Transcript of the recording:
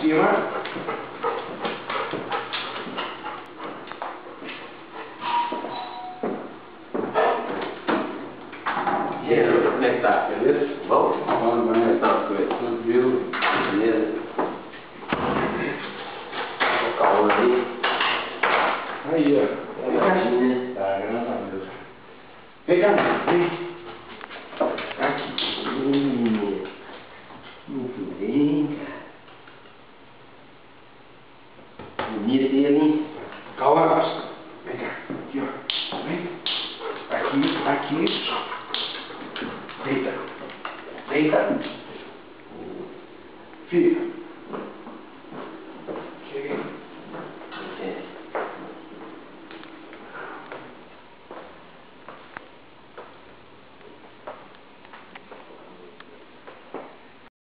cima. E aí, como é que tá? Beleza? Bom? Bom, mas tá tranquilo. Beleza? Vou colocar um ali. Aí, ó. É né? Tá, graças a Deus. Vem cá, vem. Aqui. Muito bem, cara. Bonito ele, hein? Calma, Costa. Vem cá. Aqui, ó. Vem. Aqui. Deita. Deita. Fica.